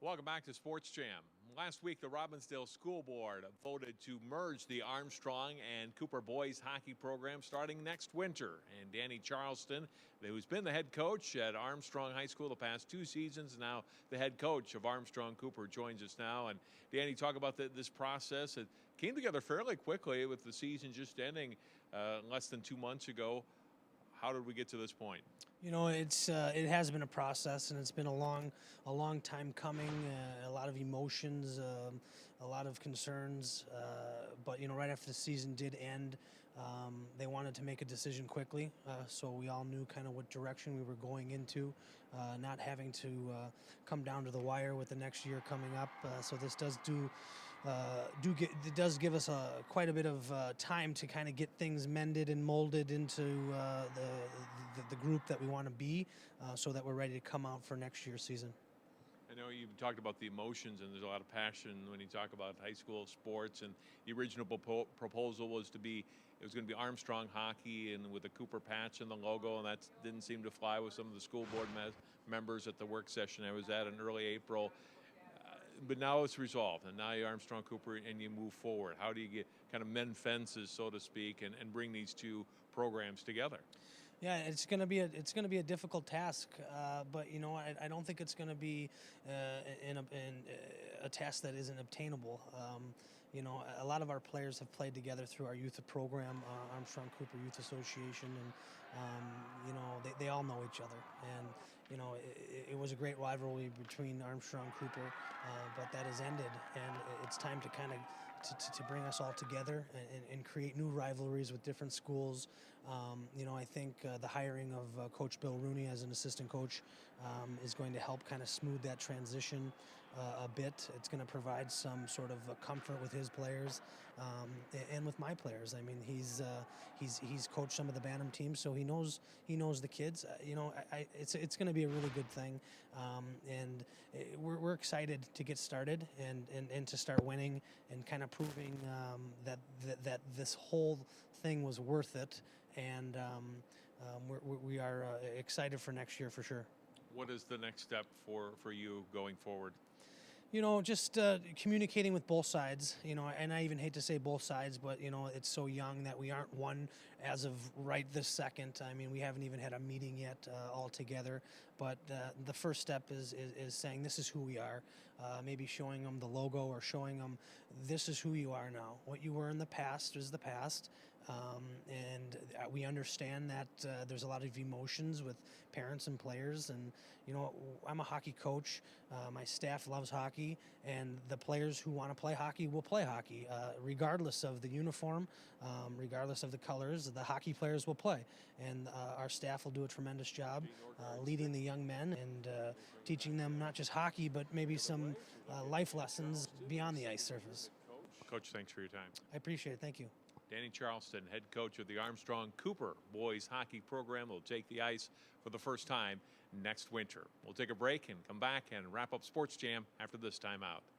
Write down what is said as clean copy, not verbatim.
Welcome back to Sports Jam. Last week, the Robbinsdale School Board voted to merge the Armstrong and Cooper boys hockey program starting next winter. And Danny Charleston, who's been the head coach at Armstrong High School the past 2 seasons, now the head coach of Armstrong-Cooper, joins us now. And Danny, talk about this process. It came together fairly quickly with the season just ending less than 2 months ago. How did we get to this point? You know, it has been a process, and it's been a long time coming. A lot of emotions, a lot of concerns. But right after the season did end, they wanted to make a decision quickly, so we all knew kind of what direction we were going into, not having to come down to the wire with the next year coming up. So this does give us quite a bit of time to kind of get things mended and molded into the group that we want to be, so that we're ready to come out for next year's season. I know you've talked about the emotions, and there's a lot of passion when you talk about high school sports. And the original proposal was going to be Armstrong hockey, and with the Cooper patch and the logo, and that didn't seem to fly with some of the school board members at the work session I was at in early April. But now it's resolved, and now you're Armstrong-Cooper, and you move forward. How do you kind of mend fences, so to speak, and bring these two programs together? Yeah, it's going to be a difficult task, but I don't think it's going to be a task that isn't obtainable. A lot of our players have played together through our youth program, Armstrong-Cooper Youth Association, and they all know each other. And it was a great rivalry between Armstrong-Cooper, but that has ended, and it's time to kind of to bring us all together and create new rivalries with different schools. I think the hiring of Coach Bill Rooney as an assistant coach is going to help kind of smooth that transition a bit. It's going to provide some sort of comfort with his players and with my players. I mean, he's coached some of the Bantam teams, so he knows the kids. It's going to be a really good thing, and we're excited to get started and to start winning and kind of proving that this whole thing was worth it. And we are excited for next year for sure. What is the next step for you going forward? Just communicating with both sides, and I even hate to say both sides, but, it's so young that we aren't one as of right this second. I mean, we haven't even had a meeting yet all together, but the first step is saying this is who we are, maybe showing them the logo or showing them this is who you are now. What you were in the past is the past, and we understand that there's a lot of emotions with parents and players, and, I'm a hockey coach. My staff loves hockey. And the players who want to play hockey will play hockey, regardless of the uniform, regardless of the colors. The hockey players will play, and our staff will do a tremendous job leading the young men and teaching them not just hockey, but maybe some life lessons beyond the ice surface. Coach, thanks for your time. I appreciate it. Thank you. Danny Charleston, head coach of the Armstrong-Cooper boys hockey program, will take the ice for the first time next winter. We'll take a break and come back and wrap up Sports Jam after this timeout.